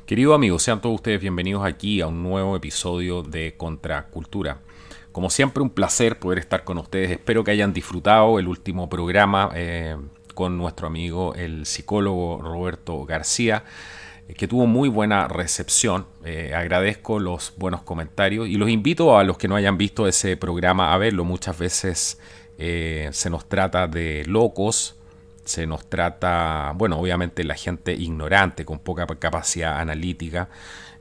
Queridos amigos, sean todos ustedes bienvenidos aquí a un nuevo episodio de Contracultura. Como siempre, un placer poder estar con ustedes. Espero que hayan disfrutado el último programa con nuestro amigo el psicólogo Roberto García, que tuvo muy buena recepción. Agradezco los buenos comentarios y los invito a los que no hayan visto ese programa a verlo. Muchas veces se nos trata de locos. Se nos trata, bueno, obviamente la gente ignorante, con poca capacidad analítica.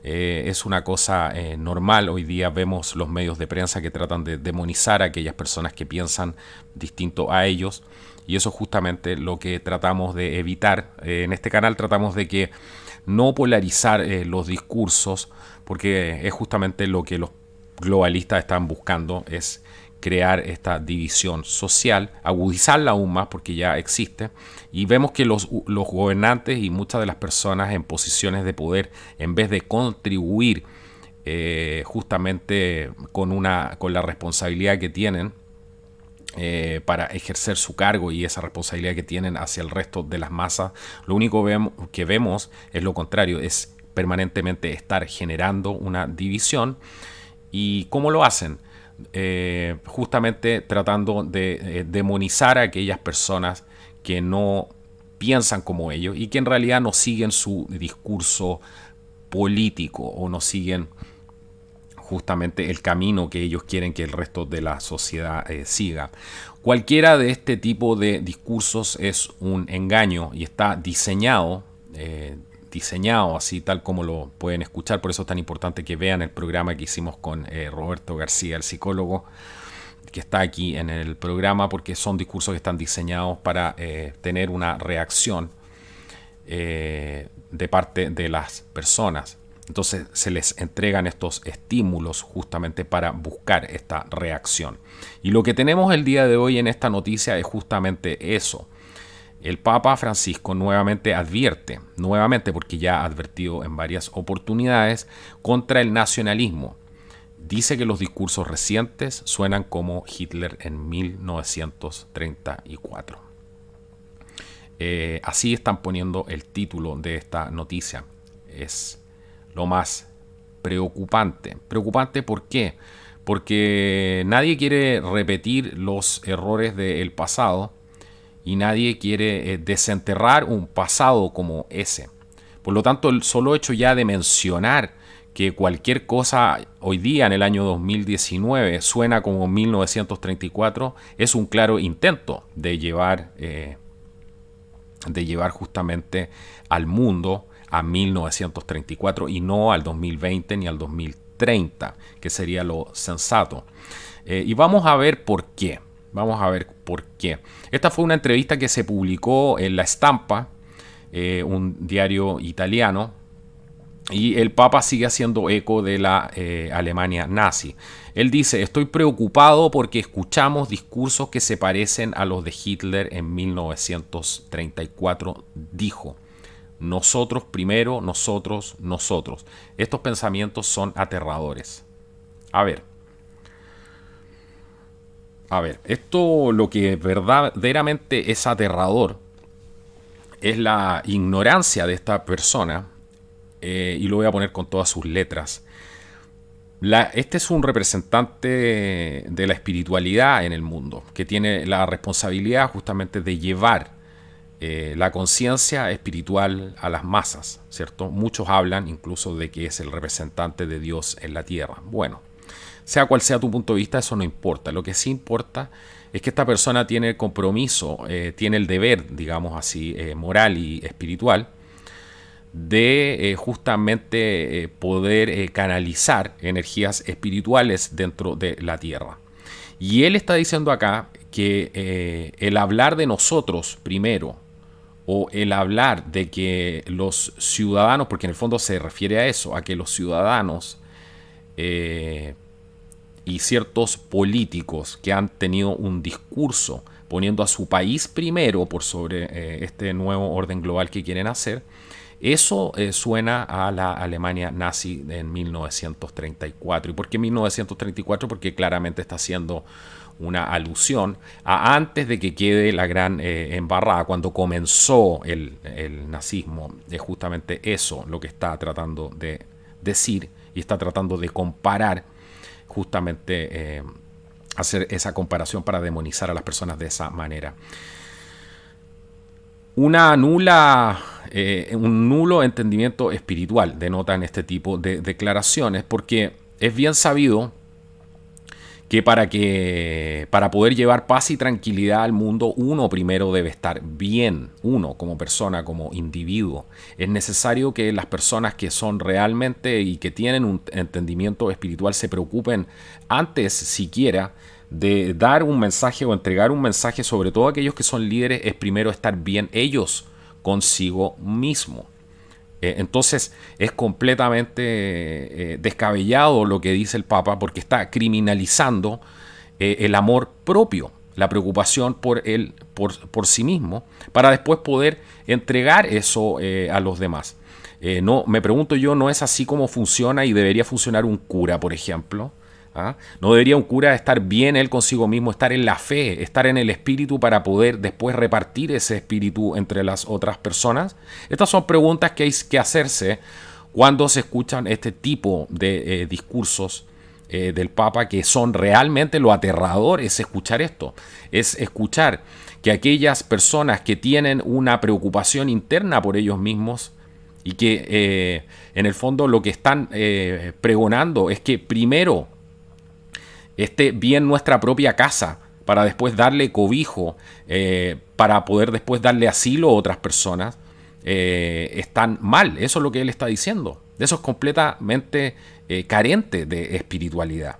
Es una cosa normal. Hoy día vemos los medios de prensa que tratan de demonizar a aquellas personas que piensan distinto a ellos. Y eso es justamente lo que tratamos de evitar. En este canal tratamos de que no polarizar los discursos, porque es justamente lo que los globalistas están buscando, es crear esta división social, agudizarla aún más porque ya existe, y vemos que los gobernantes y muchas de las personas en posiciones de poder, en vez de contribuir justamente con la responsabilidad que tienen para ejercer su cargo y esa responsabilidad que tienen hacia el resto de las masas, lo único que vemos es lo contrario, es permanentemente estar generando una división. ¿Y cómo lo hacen? Justamente tratando de demonizar a aquellas personas que no piensan como ellos y que en realidad no siguen su discurso político o no siguen justamente el camino que ellos quieren que el resto de la sociedad siga. Cualquiera de este tipo de discursos es un engaño y está diseñado así tal como lo pueden escuchar. Por eso es tan importante que vean el programa que hicimos con Roberto García, el psicólogo que está aquí en el programa, porque son discursos que están diseñados para tener una reacción de parte de las personas. Entonces se les entregan estos estímulos justamente para buscar esta reacción. Y lo que tenemos el día de hoy en esta noticia es justamente eso. El Papa Francisco nuevamente advierte, porque ya ha advertido en varias oportunidades, contra el nacionalismo. Dice que los discursos recientes suenan como Hitler en 1934. Así están poniendo el título de esta noticia. Es lo más preocupante. ¿Preocupante por qué? Porque nadie quiere repetir los errores del pasado y nadie quiere desenterrar un pasado como ese. Por lo tanto, el solo hecho ya de mencionar que cualquier cosa hoy día en el año 2019 suena como 1934 es un claro intento de llevar justamente al mundo a 1934 y no al 2020 ni al 2030, que sería lo sensato. Y vamos a ver por qué. Esta fue una entrevista que se publicó en La Stampa, un diario italiano, y el Papa sigue haciendo eco de la Alemania nazi. Él dice: estoy preocupado porque escuchamos discursos que se parecen a los de Hitler en 1934, dijo. Nosotros primero, nosotros. Estos pensamientos son aterradores. A ver, esto lo que verdaderamente es aterrador es la ignorancia de esta persona, y lo voy a poner con todas sus letras. Este es un representante de la espiritualidad en el mundo, que tiene la responsabilidad justamente de llevar la conciencia espiritual a las masas, ¿cierto? Muchos hablan incluso de que es el representante de Dios en la tierra. Bueno, sea cual sea tu punto de vista, eso no importa. Lo que sí importa es que esta persona tiene el compromiso, tiene el deber, digamos así, moral y espiritual, de justamente poder canalizar energías espirituales dentro de la tierra. Y él está diciendo acá que el hablar de nosotros primero, o el hablar de que los ciudadanos, porque en el fondo se refiere a eso, a que los ciudadanos y ciertos políticos que han tenido un discurso poniendo a su país primero por sobre este nuevo orden global que quieren hacer, Eso suena a la Alemania nazi en 1934. ¿Y por qué 1934? Porque claramente está haciendo una alusión a antes de que quede la gran embarrada, cuando comenzó el nazismo. Es justamente eso lo que está tratando de decir y está tratando de comparar, justamente hacer esa comparación para demonizar a las personas de esa manera. Un nulo entendimiento espiritual denotan este tipo de declaraciones, porque es bien sabido que para poder llevar paz y tranquilidad al mundo, uno primero debe estar bien, uno como persona, como individuo. Es necesario que las personas que son realmente y que tienen un entendimiento espiritual se preocupen antes siquiera de dar un mensaje o entregar un mensaje, sobre todo aquellos que son líderes, es primero estar bien ellos consigo mismo. Entonces es completamente descabellado lo que dice el Papa, porque está criminalizando el amor propio, la preocupación por sí mismo, para después poder entregar eso a los demás. No, me pregunto yo, ¿no es así como funciona y debería funcionar un cura, por ejemplo? ¿Ah? ¿No debería un cura estar bien él consigo mismo, estar en la fe, estar en el espíritu para poder después repartir ese espíritu entre las otras personas? Estas son preguntas que hay que hacerse cuando se escuchan este tipo de discursos del Papa, que son realmente lo aterrador. Es escuchar esto, es escuchar que aquellas personas que tienen una preocupación interna por ellos mismos y que en el fondo lo que están pregonando es que primero esté bien nuestra propia casa, para después darle cobijo, para poder después darle asilo a otras personas, están mal. Eso es lo que él está diciendo. Eso es completamente carente de espiritualidad.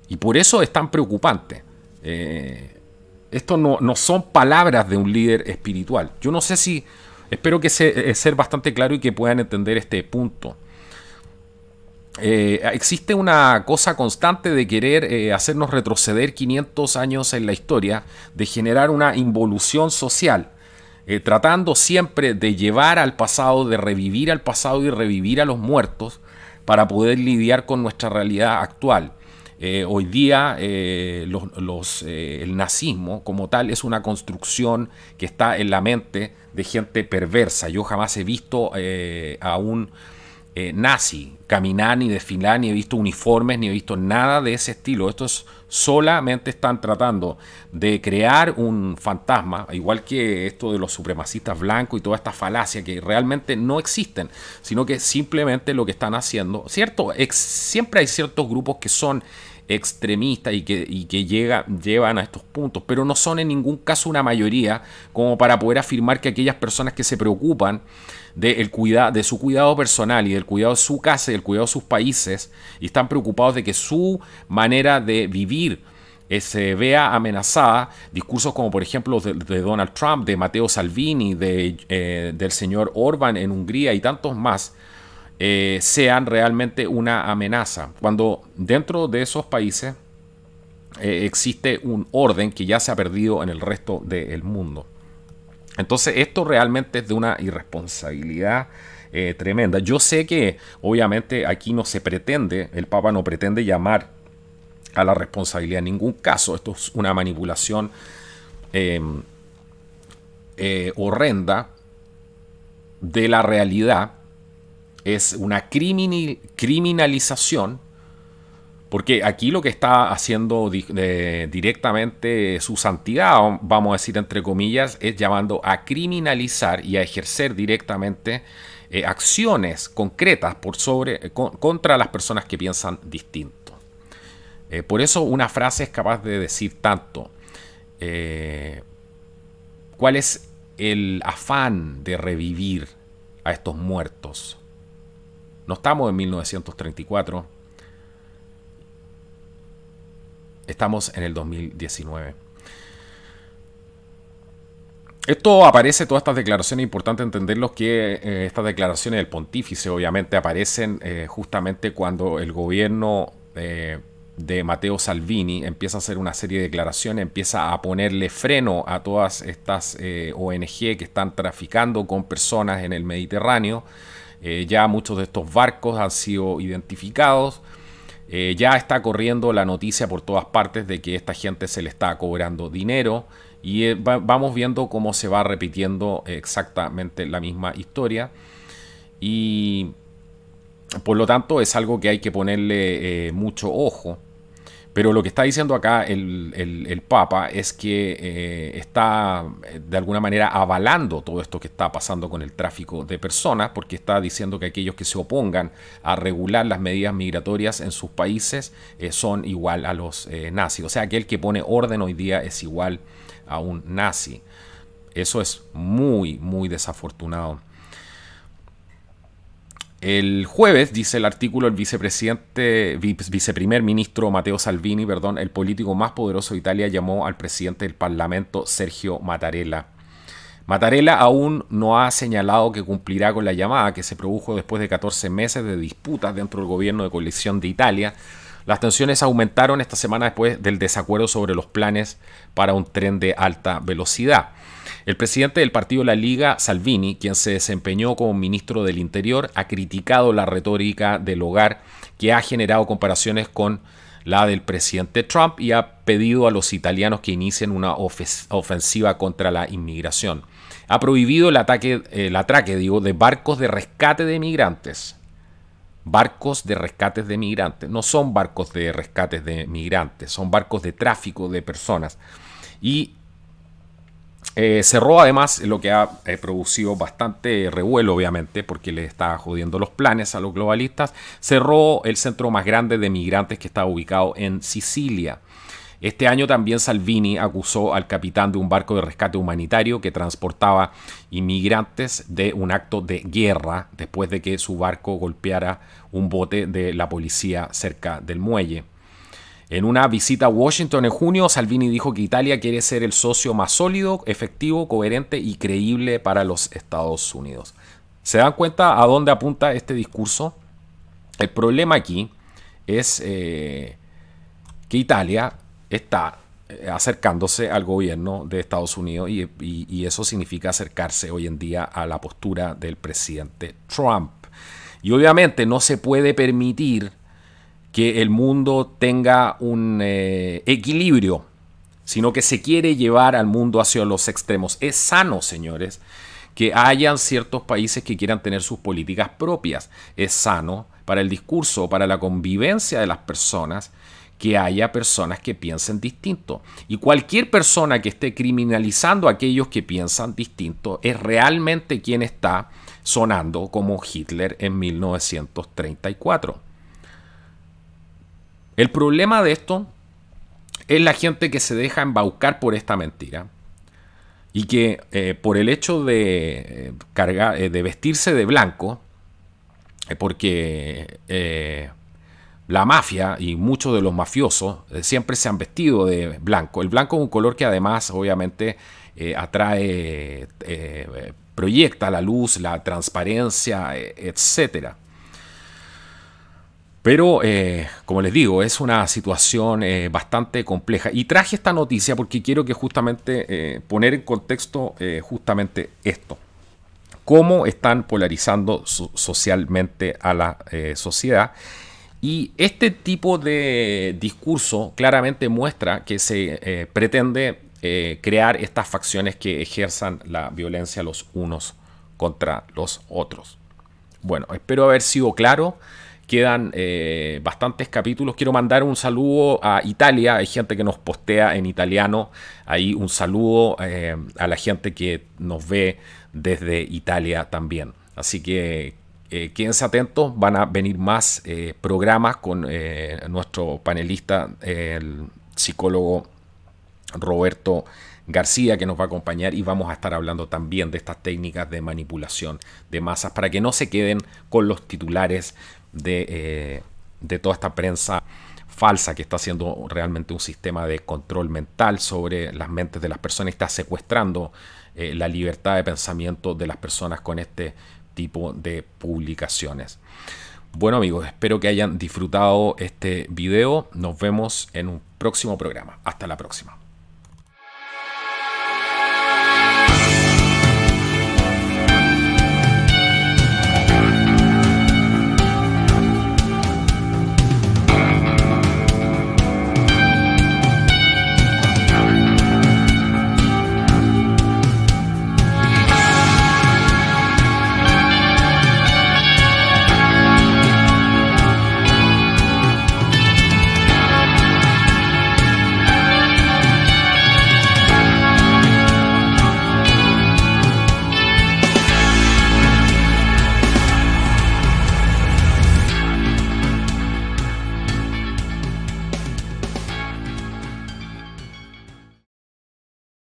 Y por eso es tan preocupante. Esto no son palabras de un líder espiritual. Yo no sé si... Espero que ser bastante claro y que puedan entender este punto. Existe una cosa constante de querer hacernos retroceder 500 años en la historia, de generar una involución social, tratando siempre de llevar al pasado, de revivir al pasado y revivir a los muertos para poder lidiar con nuestra realidad actual. Hoy día el nazismo como tal es una construcción que está en la mente de gente perversa. Yo jamás he visto a un nazi caminar, ni desfilar, ni he visto uniformes, ni he visto nada de ese estilo. Estos solamente están tratando de crear un fantasma, igual que esto de los supremacistas blancos y toda esta falacia, que realmente no existen, sino que simplemente lo que están haciendo, ¿cierto? Siempre hay ciertos grupos que son extremistas y que llevan a estos puntos, pero no son en ningún caso una mayoría como para poder afirmar que aquellas personas que se preocupan de su cuidado personal y del cuidado de su casa y del cuidado de sus países, y están preocupados de que su manera de vivir se vea amenazada, discursos como por ejemplo de Donald Trump, de Matteo Salvini, del señor Orbán en Hungría y tantos más, sean realmente una amenaza, cuando dentro de esos países existe un orden que ya se ha perdido en el resto del mundo. Entonces esto realmente es de una irresponsabilidad tremenda. Yo sé que obviamente aquí no se pretende, el Papa no pretende llamar a la responsabilidad en ningún caso. Esto es una manipulación horrenda de la realidad. Es una criminalización, porque aquí lo que está haciendo directamente su santidad, vamos a decir entre comillas, es llamando a criminalizar y a ejercer directamente acciones concretas contra las personas que piensan distinto. Por eso una frase es capaz de decir tanto. ¿Cuál es el afán de revivir a estos muertos? No estamos en 1934, estamos en el 2019. Esto aparece, todas estas declaraciones, es importante entenderlos que estas declaraciones del pontífice obviamente aparecen justamente cuando el gobierno de Matteo Salvini empieza a hacer una serie de declaraciones, empieza a ponerle freno a todas estas ONG que están traficando con personas en el Mediterráneo. Ya muchos de estos barcos han sido identificados. Ya está corriendo la noticia por todas partes de que esta gente se le está cobrando dinero y vamos viendo cómo se va repitiendo exactamente la misma historia y por lo tanto es algo que hay que ponerle mucho ojo. Pero lo que está diciendo acá el Papa es que está de alguna manera avalando todo esto que está pasando con el tráfico de personas, porque está diciendo que aquellos que se opongan a regular las medidas migratorias en sus países son igual a los nazis. O sea, aquel que pone orden hoy día es igual a un nazi. Eso es muy, muy desafortunado. El jueves, dice el artículo, el viceprimer ministro Matteo Salvini, el político más poderoso de Italia, llamó al presidente del Parlamento, Sergio Mattarella. Mattarella aún no ha señalado que cumplirá con la llamada que se produjo después de 14 meses de disputas dentro del gobierno de coalición de Italia. Las tensiones aumentaron esta semana después del desacuerdo sobre los planes para un tren de alta velocidad. El presidente del partido La Liga, Salvini, quien se desempeñó como ministro del Interior, ha criticado la retórica del hogar que ha generado comparaciones con la del presidente Trump y ha pedido a los italianos que inicien una ofensiva contra la inmigración. Ha prohibido el atraque de barcos de rescate de migrantes. Barcos de rescates de migrantes. No son barcos de rescates de migrantes, son barcos de tráfico de personas. Y cerró además lo que ha producido bastante revuelo, obviamente, porque le está jodiendo los planes a los globalistas. Cerró el centro más grande de migrantes que estaba ubicado en Sicilia. Este año también Salvini acusó al capitán de un barco de rescate humanitario que transportaba inmigrantes de un acto de guerra después de que su barco golpeara un bote de la policía cerca del muelle. En una visita a Washington en junio, Salvini dijo que Italia quiere ser el socio más sólido, efectivo, coherente y creíble para los Estados Unidos. ¿Se dan cuenta a dónde apunta este discurso? El problema aquí es que Italia está acercándose al gobierno de Estados Unidos y eso significa acercarse hoy en día a la postura del presidente Trump. Y obviamente no se puede permitir que el mundo tenga un equilibrio, sino que se quiere llevar al mundo hacia los extremos. Es sano, señores, que hayan ciertos países que quieran tener sus políticas propias. Es sano para el discurso, para la convivencia de las personas, que haya personas que piensen distinto. Y cualquier persona que esté criminalizando a aquellos que piensan distinto es realmente quien está sonando como Hitler en 1934. El problema de esto es la gente que se deja embaucar por esta mentira y que por el hecho de vestirse de blanco, porque la mafia y muchos de los mafiosos siempre se han vestido de blanco. El blanco es un color que además obviamente atrae, proyecta la luz, la transparencia, etcétera. Pero, como les digo, es una situación bastante compleja. Y traje esta noticia porque quiero que justamente poner en contexto justamente esto. Cómo están polarizando socialmente a la sociedad. Y este tipo de discurso claramente muestra que se pretende crear estas facciones que ejerzan la violencia los unos contra los otros. Bueno, espero haber sido claro. Quedan bastantes capítulos. Quiero mandar un saludo a Italia. Hay gente que nos postea en italiano. Ahí un saludo a la gente que nos ve desde Italia también. Así que quédense atentos. Van a venir más programas con nuestro panelista, el psicólogo Roberto García, que nos va a acompañar, y vamos a estar hablando también de estas técnicas de manipulación de masas para que no se queden con los titulares de toda esta prensa falsa que está haciendo realmente un sistema de control mental sobre las mentes de las personas y está secuestrando la libertad de pensamiento de las personas con este tipo de publicaciones. Bueno amigos, espero que hayan disfrutado este video. Nos vemos en un próximo programa. Hasta la próxima.